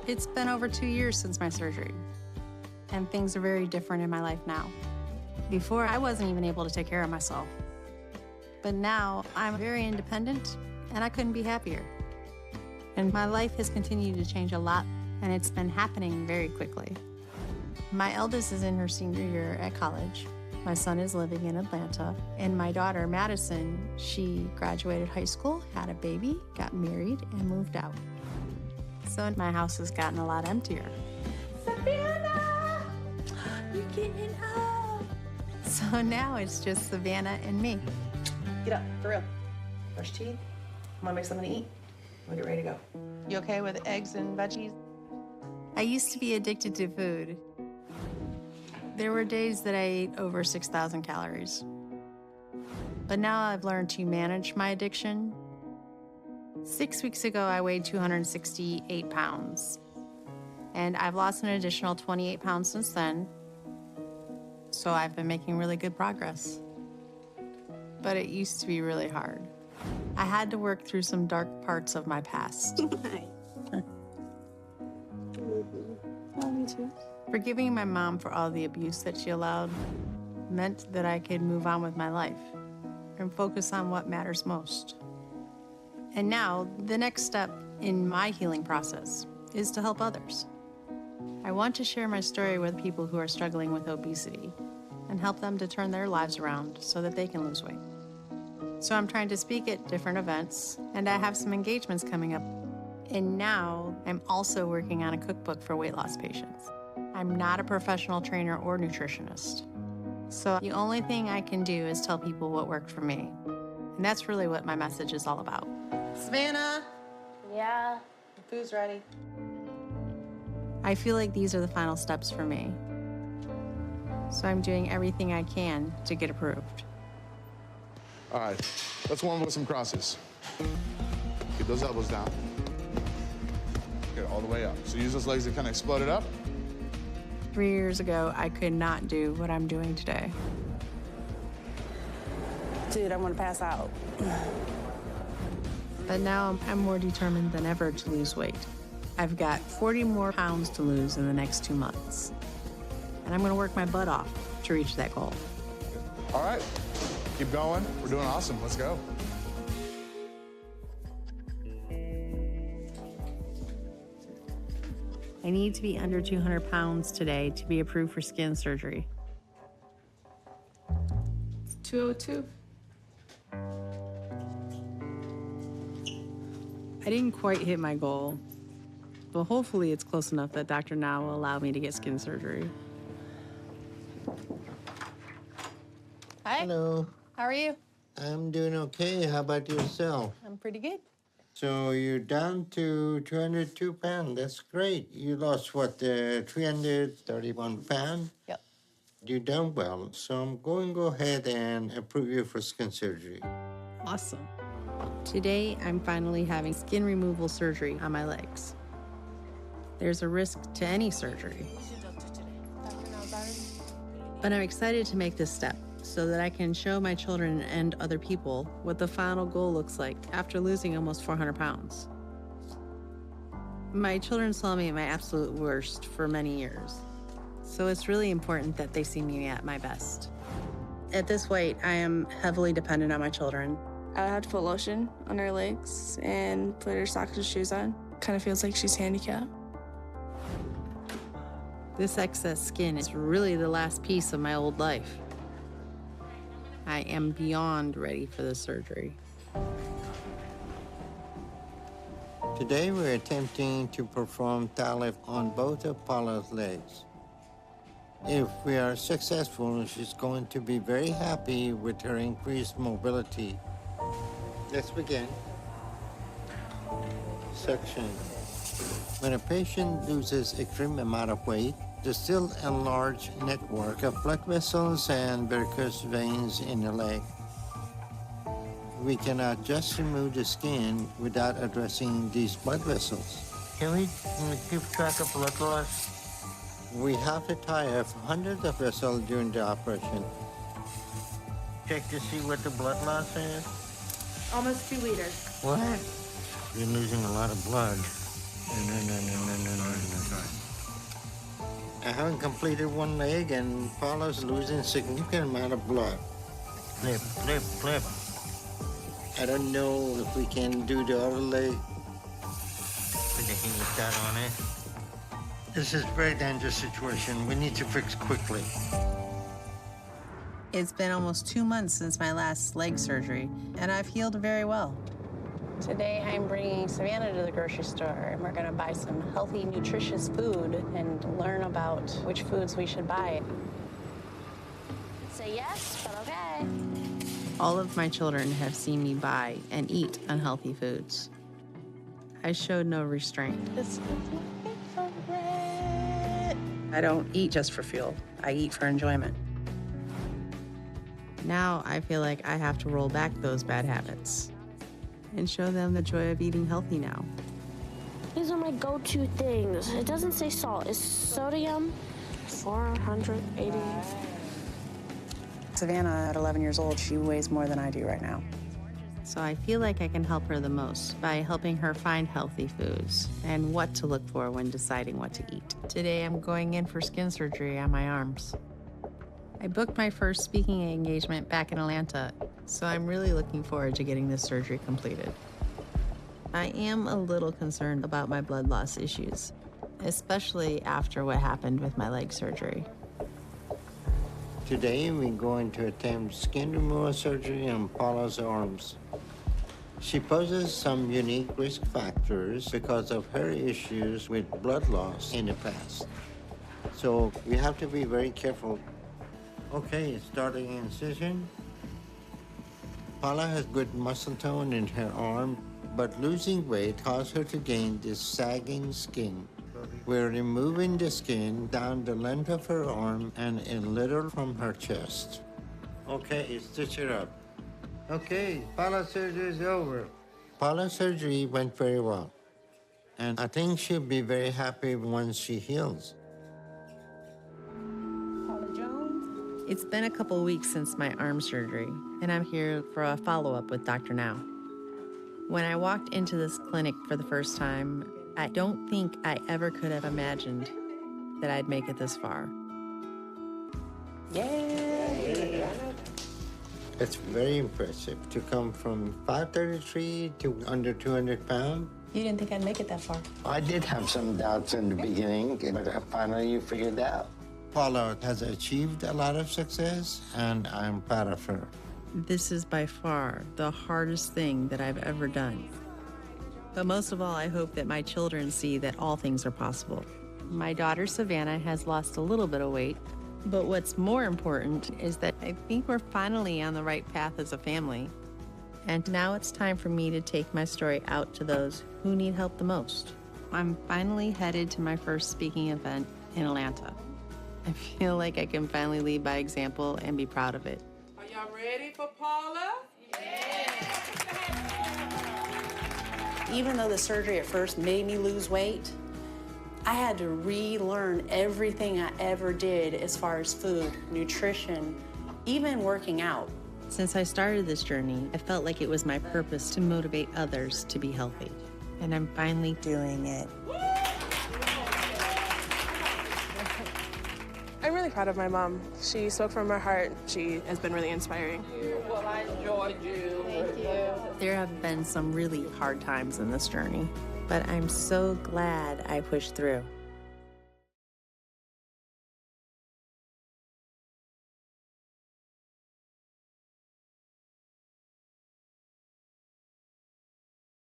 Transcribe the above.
It's been over 2 years since my surgery, and things are very different in my life now. Before, I wasn't even able to take care of myself. But now, I'm very independent, and I couldn't be happier. And my life has continued to change a lot, and it's been happening very quickly. My eldest is in her senior year at college. My son is living in Atlanta. And my daughter, Madison, she graduated high school, had a baby, got married, and moved out. So my house has gotten a lot emptier. Savannah! You're getting up! So now it's just Savannah and me. Get up, for real. Brush teeth. Wanna make something to eat? We'll get ready to go. You okay with eggs and veggies? I used to be addicted to food. There were days that I ate over 6,000 calories. But now I've learned to manage my addiction. 6 weeks ago, I weighed 268 pounds. And I've lost an additional 28 pounds since then. So I've been making really good progress. But it used to be really hard. I had to work through some dark parts of my past. Oh, me too. Forgiving my mom for all the abuse that she allowed meant that I could move on with my life and focus on what matters most. And now, the next step in my healing process is to help others. I want to share my story with people who are struggling with obesity and help them to turn their lives around so that they can lose weight. So I'm trying to speak at different events, and I have some engagements coming up. And now I'm also working on a cookbook for weight loss patients. I'm not a professional trainer or nutritionist. So the only thing I can do is tell people what worked for me. And that's really what my message is all about. Savannah! Yeah. The food's ready. I feel like these are the final steps for me. So I'm doing everything I can to get approved. All right, let's warm up with some crosses. Get those elbows down. Get it all the way up. So use those legs to kind of explode it up. 3 years ago, I could not do what I'm doing today. Dude, I'm gonna pass out. But now I'm more determined than ever to lose weight. I've got 40 more pounds to lose in the next 2 months. And I'm gonna work my butt off to reach that goal. All right, keep going. We're doing awesome. Let's go. I need to be under 200 pounds today to be approved for skin surgery. It's 202. I didn't quite hit my goal, but hopefully it's close enough that Dr. Now will allow me to get skin surgery. Hi. Hello, How are you? I'm doing okay. How about yourself? I'm pretty good. So you're down to 202 pounds. That's great. You lost, what, 331 pounds? Yep. You've done well. So I'm going to go ahead and approve you for skin surgery. Awesome. Today, I'm finally having skin removal surgery on my legs. There's a risk to any surgery, but I'm excited to make this step so that I can show my children and other people what the final goal looks like after losing almost 400 pounds. My children saw me at my absolute worst for many years, so it's really important that they see me at my best. At this weight, I am heavily dependent on my children. I have to put lotion on her legs and put her socks and shoes on. Kind of feels like she's handicapped. This excess skin is really the last piece of my old life. I am beyond ready for the surgery. Today we're attempting to perform thigh lift on both of Paula's legs. If we are successful, she's going to be very happy with her increased mobility. Let's begin. Suction. When a patient loses extreme amount of weight, the still enlarged network of blood vessels and varicose veins in the leg. We cannot just remove the skin without addressing these blood vessels. Can we keep track of blood loss? We have to tie up hundreds of vessels during the operation. Check to see what the blood loss is. Almost 2 liters. What? You're losing a lot of blood. No. I haven't completed one leg, and Paula's losing significant amount of blood. Flip. I don't know if we can do the other leg. Put the hemostat on it. This is a very dangerous situation. We need to fix quickly. It's been almost 2 months since my last leg surgery, and I've healed very well. Today, I'm bringing Savannah to the grocery store, and we're gonna buy some healthy, nutritious food and learn about which foods we should buy. Say yes, but okay. All of my children have seen me buy and eat unhealthy foods. I showed no restraint. This is my favorite. I don't eat just for fuel. I eat for enjoyment. Now I feel like I have to roll back those bad habits and show them the joy of eating healthy now. These are my go-to things. It doesn't say salt. It's sodium, 480. Savannah, at 11 years old, she weighs more than I do right now. So I feel like I can help her the most by helping her find healthy foods and what to look for when deciding what to eat. Today, I'm going in for skin surgery on my arms. I booked my first speaking engagement back in Atlanta, so I'm really looking forward to getting this surgery completed. I am a little concerned about my blood loss issues, especially after what happened with my leg surgery. Today, we're going to attempt skin removal surgery on Paula's arms. She poses some unique risk factors because of her issues with blood loss in the past. So we have to be very careful. Okay, starting incision. Paula has good muscle tone in her arm, but losing weight caused her to gain this sagging skin. We're removing the skin down the length of her arm and a little from her chest. Okay, stitch it up. Okay, Paula's surgery is over. Paula's surgery went very well, and I think she'll be very happy once she heals. It's been a couple weeks since my arm surgery, and I'm here for a follow-up with Dr. Now. When I walked into this clinic for the first time, I don't think I ever could have imagined that I'd make it this far. Yay! It's very impressive to come from 533 to under 200 pounds. You didn't think I'd make it that far? I did have some doubts in the beginning, but finally you figured it out. Paula has achieved a lot of success, and I'm proud of her. This is by far the hardest thing that I've ever done. But most of all, I hope that my children see that all things are possible. My daughter, Savannah, has lost a little bit of weight, but what's more important is that I think we're finally on the right path as a family. And now it's time for me to take my story out to those who need help the most. I'm finally headed to my first speaking event in Atlanta. I feel like I can finally lead by example and be proud of it. Are y'all ready for Paula? Even though the surgery at first made me lose weight, I had to relearn everything I ever did as far as food, nutrition, even working out. Since I started this journey, I felt like it was my purpose to motivate others to be healthy. And I'm finally doing it. I'm really proud of my mom. She spoke from her heart. She has been really inspiring. Well, I enjoyed you. Thank you. There have been some really hard times in this journey, but I'm so glad I pushed through.